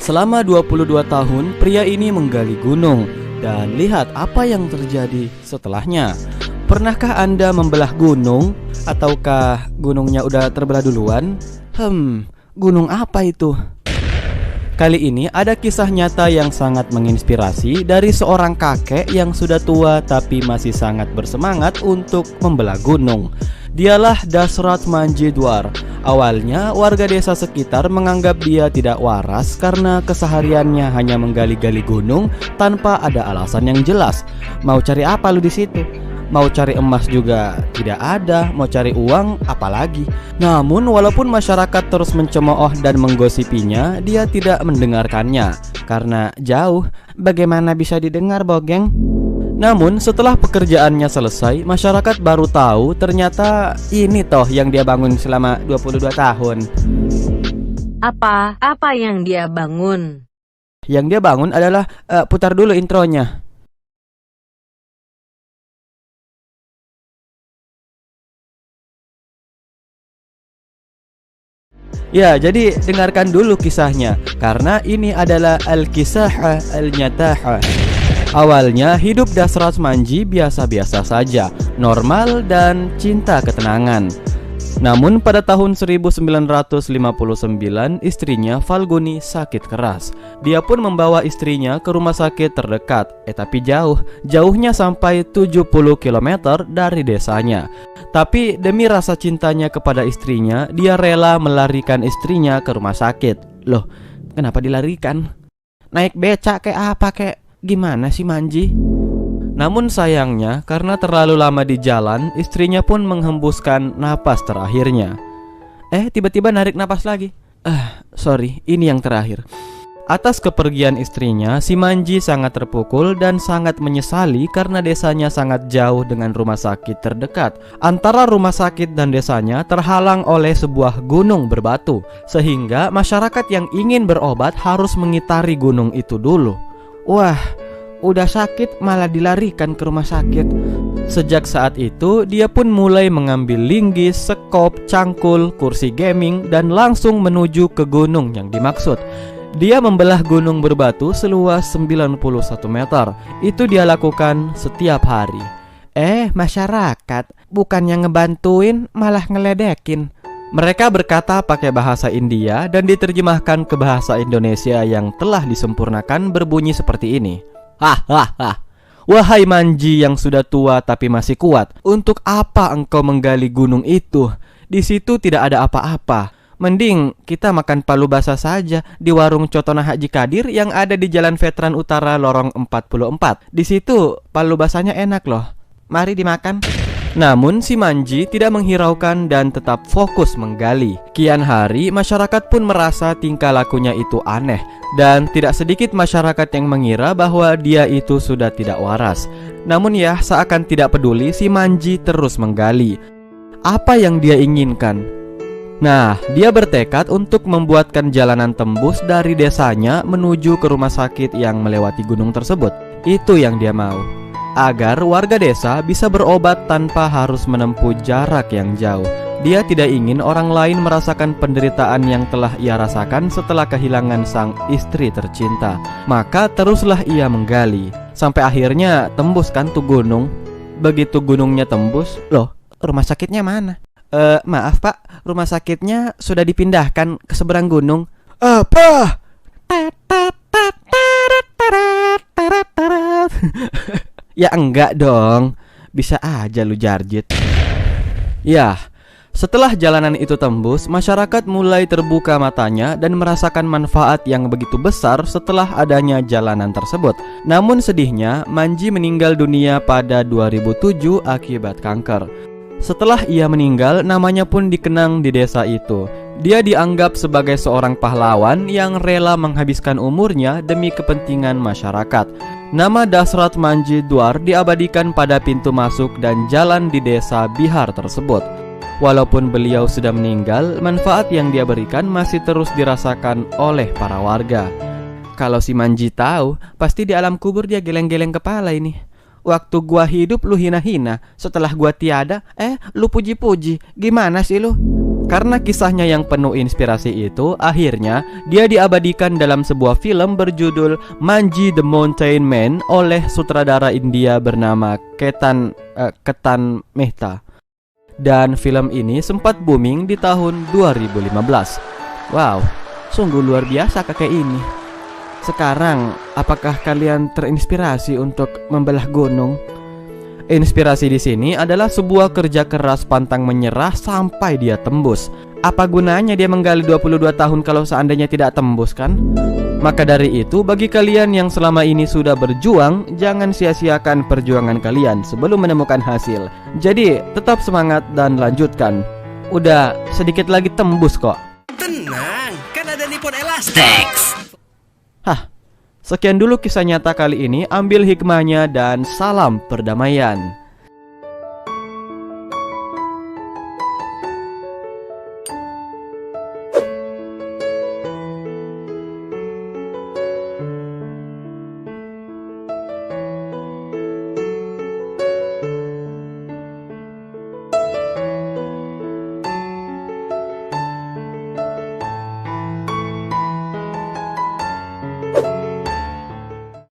Selama 22 tahun, pria ini menggali gunung. Dan lihat apa yang terjadi setelahnya. Pernahkah Anda membelah gunung? Ataukah gunungnya udah terbelah duluan? Gunung apa itu? Kali ini ada kisah nyata yang sangat menginspirasi dari seorang kakek yang sudah tua tapi masih sangat bersemangat untuk membelah gunung. Dialah Dasrat Manjidwar. Awalnya warga desa sekitar menganggap dia tidak waras karena kesehariannya hanya menggali-gali gunung tanpa ada alasan yang jelas. Mau cari apa lu di situ? Mau cari emas juga tidak ada, mau cari uang apalagi. Namun walaupun masyarakat terus mencemooh dan menggosipinya, dia tidak mendengarkannya karena jauh. Bagaimana bisa didengar, Bogeng? Namun setelah pekerjaannya selesai, masyarakat baru tahu ternyata ini toh yang dia bangun selama 22 tahun. Apa yang dia bangun? Yang dia bangun adalah putar dulu intronya. Ya, jadi dengarkan dulu kisahnya karena ini adalah al-kisah al-nyatah. Awalnya hidup Dasrat Manji biasa-biasa saja, normal dan cinta ketenangan. Namun pada tahun 1959 istrinya Falguni sakit keras. Dia pun membawa istrinya ke rumah sakit terdekat, tapi jauhnya sampai 70 km dari desanya. Tapi demi rasa cintanya kepada istrinya, dia rela melarikan istrinya ke rumah sakit. Loh, kenapa dilarikan? Naik becak kayak apa kayak? Gimana sih Manji? Namun sayangnya karena terlalu lama di jalan, istrinya pun menghembuskan napas terakhirnya. Tiba-tiba narik napas lagi. Sorry, ini yang terakhir. Atas kepergian istrinya, si Manji sangat terpukul dan sangat menyesali karena desanya sangat jauh dengan rumah sakit terdekat. Antara rumah sakit dan desanya terhalang oleh sebuah gunung berbatu, sehingga masyarakat yang ingin berobat harus mengitari gunung itu dulu. Wah, udah sakit malah dilarikan ke rumah sakit. Sejak saat itu dia pun mulai mengambil linggis, sekop, cangkul, kursi gaming dan langsung menuju ke gunung yang dimaksud. Dia membelah gunung berbatu seluas 91 meter. Itu dia lakukan setiap hari. Masyarakat bukannya ngebantuin malah ngeledekin. Mereka berkata pakai bahasa India dan diterjemahkan ke bahasa Indonesia yang telah disempurnakan berbunyi seperti ini. Hahaha. Wahai Manji yang sudah tua tapi masih kuat, untuk apa engkau menggali gunung itu? Di situ tidak ada apa-apa. Mending kita makan palu basah saja di warung Cotona Haji Kadir yang ada di Jalan Veteran Utara Lorong 44. Di situ palu basahnya enak loh. Mari dimakan. Namun si Manji tidak menghiraukan dan tetap fokus menggali. Kian hari masyarakat pun merasa tingkah lakunya itu aneh. Dan tidak sedikit masyarakat yang mengira bahwa dia itu sudah tidak waras. Namun ya, seakan tidak peduli, si Manji terus menggali. Apa yang dia inginkan? Nah, dia bertekad untuk membuatkan jalanan tembus dari desanya menuju ke rumah sakit yang melewati gunung tersebut. Itu yang dia mau, agar warga desa bisa berobat tanpa harus menempuh jarak yang jauh. Dia tidak ingin orang lain merasakan penderitaan yang telah ia rasakan setelah kehilangan sang istri tercinta. Maka teruslah ia menggali sampai akhirnya tembus kan tuh gunung. Begitu gunungnya tembus, loh, rumah sakitnya mana? Maaf Pak, rumah sakitnya sudah dipindahkan ke seberang gunung. Apa? Ya enggak dong, bisa aja lu jarjit. Ya, setelah jalanan itu tembus, masyarakat mulai terbuka matanya dan merasakan manfaat yang begitu besar setelah adanya jalanan tersebut. Namun sedihnya, Manji meninggal dunia pada 2007 akibat kanker. Setelah ia meninggal, namanya pun dikenang di desa itu. Dia dianggap sebagai seorang pahlawan yang rela menghabiskan umurnya demi kepentingan masyarakat. Nama Dasrat Manjidwar diabadikan pada pintu masuk dan jalan di desa Bihar tersebut. Walaupun beliau sudah meninggal, manfaat yang dia berikan masih terus dirasakan oleh para warga. Kalau si Manji tahu, pasti di alam kubur dia geleng-geleng kepala ini. Waktu gua hidup lu hina-hina, setelah gua tiada, lu puji-puji. Gimana sih lu? Karena kisahnya yang penuh inspirasi itu, akhirnya dia diabadikan dalam sebuah film berjudul Manji the Mountain Man oleh sutradara India bernama Ketan Mehta. Dan film ini sempat booming di tahun 2015. Wow, sungguh luar biasa kakek ini. Sekarang, apakah kalian terinspirasi untuk membelah gunung? Inspirasi di sini adalah sebuah kerja keras pantang menyerah sampai dia tembus. Apa gunanya dia menggali 22 tahun kalau seandainya tidak tembus kan? Maka dari itu, bagi kalian yang selama ini sudah berjuang, jangan sia-siakan perjuangan kalian sebelum menemukan hasil. Jadi, tetap semangat dan lanjutkan. Udah sedikit lagi tembus kok. Tenang, kan ada Nippon Elastex. Hah, sekian dulu kisah nyata kali ini. Ambil hikmahnya dan salam perdamaian.